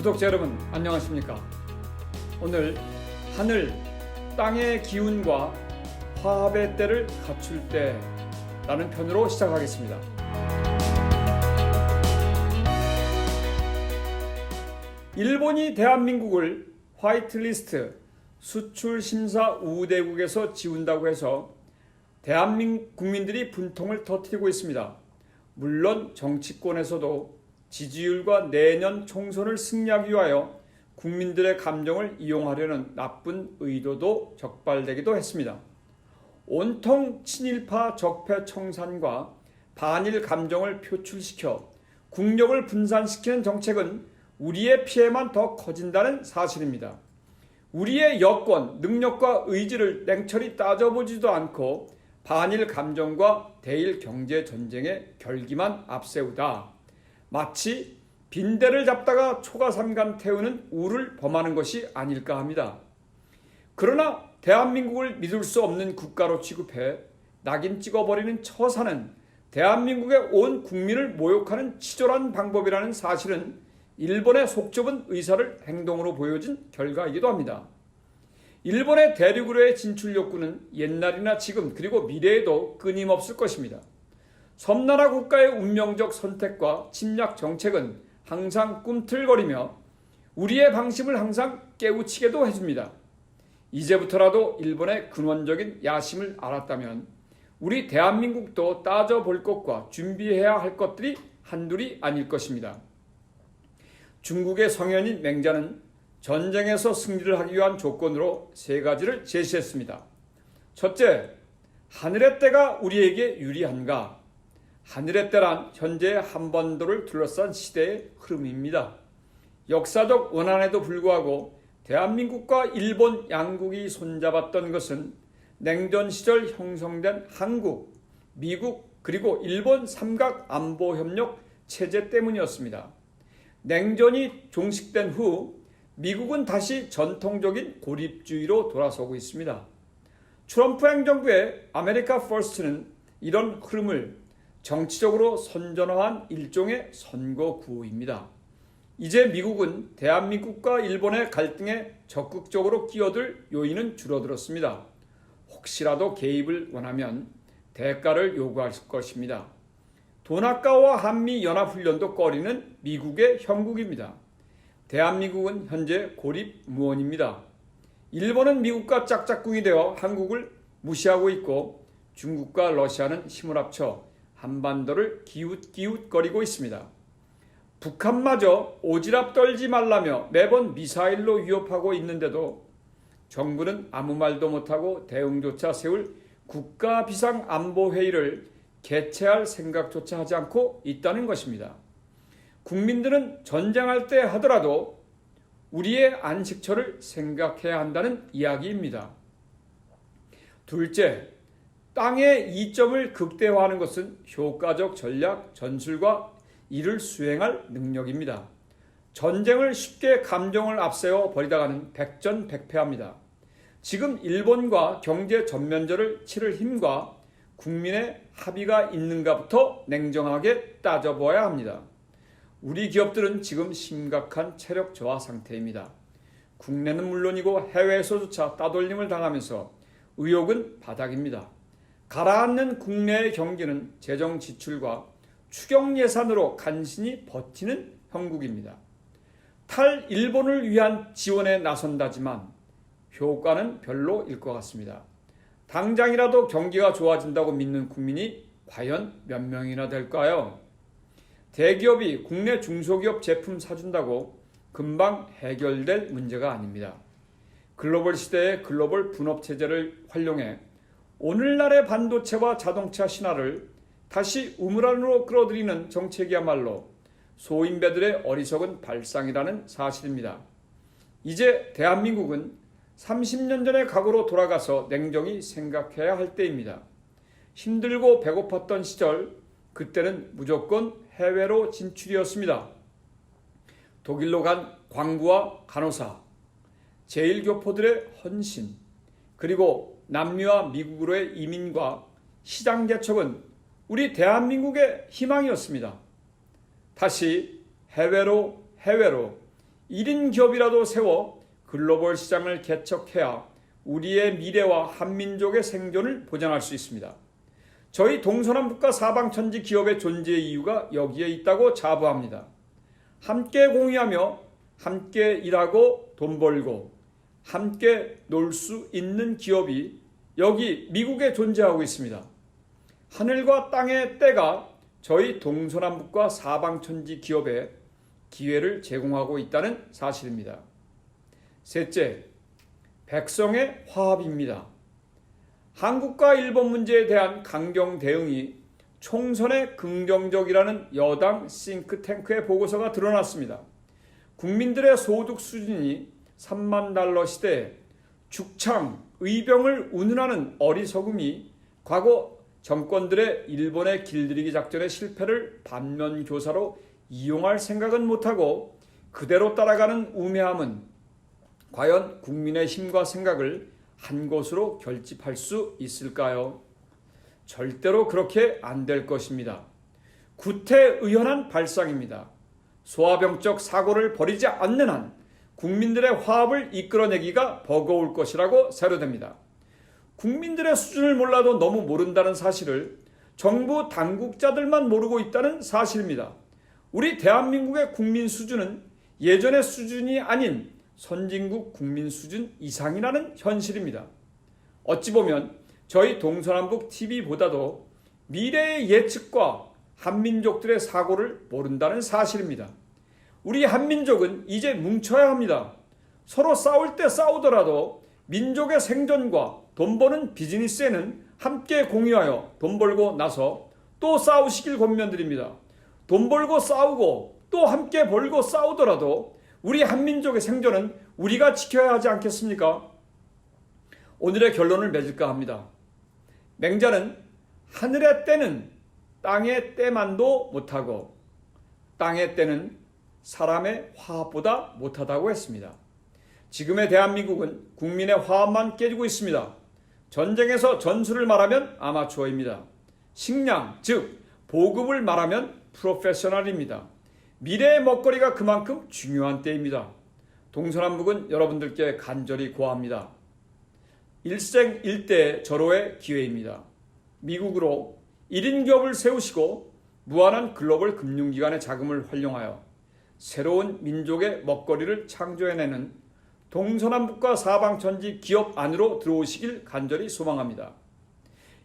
구독자 여러분 안녕하십니까? 오늘 하늘, 땅의 기운과 화합의 때를 갖출 때라는 편으로 시작하겠습니다. 일본이 대한민국을 화이트리스트 수출 심사 우대국에서 지운다고 해서 대한민국 국민들이 분통을 터뜨리고 있습니다. 물론 정치권에서도 지지율과 내년 총선을 승리하기 위하여 국민들의 감정을 이용하려는 나쁜 의도도 적발되기도 했습니다. 온통 친일파 적폐 청산과 반일 감정을 표출시켜 국력을 분산시키는 정책은 우리의 피해만 더 커진다는 사실입니다. 우리의 여건, 능력과 의지를 냉철히 따져보지도 않고 반일 감정과 대일 경제 전쟁의 결기만 앞세우다 마치 빈대를 잡다가 초가삼간 태우는 우를 범하는 것이 아닐까 합니다. 그러나 대한민국을 믿을 수 없는 국가로 취급해 낙인 찍어버리는 처사는 대한민국의 온 국민을 모욕하는 치졸한 방법이라는 사실은 일본의 속 좁은 의사를 행동으로 보여준 결과이기도 합니다. 일본의 대륙으로의 진출 욕구는 옛날이나 지금 그리고 미래에도 끊임없을 것입니다. 섬나라 국가의 운명적 선택과 침략 정책은 항상 꿈틀거리며 우리의 방심을 항상 깨우치게도 해줍니다. 이제부터라도 일본의 근원적인 야심을 알았다면 우리 대한민국도 따져볼 것과 준비해야 할 것들이 한둘이 아닐 것입니다. 중국의 성현인 맹자는 전쟁에서 승리를 하기 위한 조건으로 세 가지를 제시했습니다. 첫째, 하늘의 때가 우리에게 유리한가? 하늘의 때란 현재의 한반도를 둘러싼 시대의 흐름입니다. 역사적 원한에도 불구하고 대한민국과 일본 양국이 손잡았던 것은 냉전 시절 형성된 한국, 미국 그리고 일본 삼각 안보협력 체제 때문이었습니다. 냉전이 종식된 후 미국은 다시 전통적인 고립주의로 돌아서고 있습니다. 트럼프 행정부의 아메리카 퍼스트는 이런 흐름을 정치적으로 선전화한 일종의 선거 구호입니다. 이제 미국은 대한민국과 일본의 갈등에 적극적으로 끼어들 요인은 줄어들었습니다. 혹시라도 개입을 원하면 대가를 요구할 것입니다. 돈아까와 한미연합훈련도 꺼리는 미국의 형국입니다. 대한민국은 현재 고립무원입니다. 일본은 미국과 짝짝꿍이 되어 한국을 무시하고 있고 중국과 러시아는 힘을 합쳐 한반도를 기웃기웃거리고 있습니다. 북한마저 오지랖 떨지 말라며 매번 미사일로 위협하고 있는데도 정부는 아무 말도 못하고 대응조차 세울 국가비상안보회의를 개최할 생각조차 하지 않고 있다는 것입니다. 국민들은 전쟁할 때 하더라도 우리의 안식처를 생각해야 한다는 이야기입니다. 둘째, 땅의 이점을 극대화하는 것은 효과적 전략, 전술과 이를 수행할 능력입니다. 전쟁을 쉽게 감정을 앞세워 버리다가는 백전백패합니다. 지금 일본과 경제 전면전을 치를 힘과 국민의 합의가 있는가부터 냉정하게 따져보아야 합니다. 우리 기업들은 지금 심각한 체력 저하 상태입니다. 국내는 물론이고 해외에서조차 따돌림을 당하면서 의욕은 바닥입니다. 가라앉는 국내의 경기는 재정 지출과 추경 예산으로 간신히 버티는 형국입니다. 탈 일본을 위한 지원에 나선다지만 효과는 별로일 것 같습니다. 당장이라도 경기가 좋아진다고 믿는 국민이 과연 몇 명이나 될까요? 대기업이 국내 중소기업 제품 사준다고 금방 해결될 문제가 아닙니다. 글로벌 시대의 글로벌 분업체제를 활용해 오늘날의 반도체와 자동차 신화를 다시 우물 안으로 끌어들이는 정책이야말로 소인배들의 어리석은 발상이라는 사실입니다. 이제 대한민국은 30년 전의 과거로 돌아가서 냉정히 생각해야 할 때입니다. 힘들고 배고팠던 시절, 그때는 무조건 해외로 진출이었습니다. 독일로 간 광부와 간호사, 제1교포들의 헌신, 그리고 남미와 미국으로의 이민과 시장 개척은 우리 대한민국의 희망이었습니다. 다시 해외로 1인 기업이라도 세워 글로벌 시장을 개척해야 우리의 미래와 한민족의 생존을 보장할 수 있습니다. 저희 동서남북과 사방천지 기업의 존재의 이유가 여기에 있다고 자부합니다. 함께 공유하며 함께 일하고 돈 벌고 함께 놀 수 있는 기업이 여기 미국에 존재하고 있습니다. 하늘과 땅의 때가 저희 동서남북과 사방천지 기업에 기회를 제공하고 있다는 사실입니다. 셋째, 백성의 화합입니다. 한국과 일본 문제에 대한 강경 대응이 총선에 긍정적이라는 여당 싱크탱크의 보고서가 드러났습니다. 국민들의 소득 수준이 3만 달러 시대에 죽창, 의병을 운운하는 어리석음이 과거 정권들의 일본의 길들이기 작전의 실패를 반면교사로 이용할 생각은 못하고 그대로 따라가는 우매함은 과연 국민의 힘과 생각을 한 곳으로 결집할 수 있을까요? 절대로 그렇게 안 될 것입니다. 구태의연한 발상입니다. 소아병적 사고를 버리지 않는 한 국민들의 화합을 이끌어내기가 버거울 것이라고 사료됩니다. 국민들의 수준을 몰라도 너무 모른다는 사실을 정부 당국자들만 모르고 있다는 사실입니다. 우리 대한민국의 국민 수준은 예전의 수준이 아닌 선진국 국민 수준 이상이라는 현실입니다. 어찌 보면 저희 동서남북 TV보다도 미래의 예측과 한민족들의 사고를 모른다는 사실입니다. 우리 한민족은 이제 뭉쳐야 합니다. 서로 싸울 때 싸우더라도 민족의 생존과 돈 버는 비즈니스에는 함께 공유하여 돈 벌고 나서 또 싸우시길 권면드립니다. 돈 벌고 싸우고 또 함께 벌고 싸우더라도 우리 한민족의 생존은 우리가 지켜야 하지 않겠습니까? 오늘의 결론을 맺을까 합니다. 맹자는 하늘의 때는 땅의 때만도 못하고 땅의 때는 사람의 화합보다 못하다고 했습니다. 지금의 대한민국은 국민의 화합만 깨지고 있습니다. 전쟁에서 전술을 말하면 아마추어입니다. 식량, 즉 보급을 말하면 프로페셔널입니다. 미래의 먹거리가 그만큼 중요한 때입니다. 동서남북은 여러분들께 간절히 고합니다. 일생일대 절호의 기회입니다. 미국으로 1인 기업을 세우시고 무한한 글로벌 금융기관의 자금을 활용하여 새로운 민족의 먹거리를 창조해내는 동서남북과 사방천지 기업 안으로 들어오시길 간절히 소망합니다.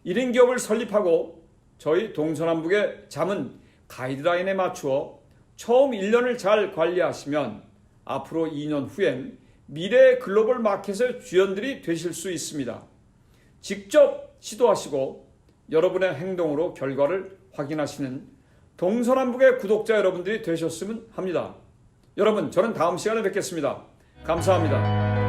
1인 기업을 설립하고 저희 동서남북의 잠은 가이드라인에 맞추어 처음 1년을 잘 관리하시면 앞으로 2년 후엔 미래의 글로벌 마켓의 주연들이 되실 수 있습니다. 직접 시도하시고 여러분의 행동으로 결과를 확인하시는 동서남북의 구독자 여러분들이 되셨으면 합니다. 여러분, 저는 다음 시간에 뵙겠습니다. 감사합니다.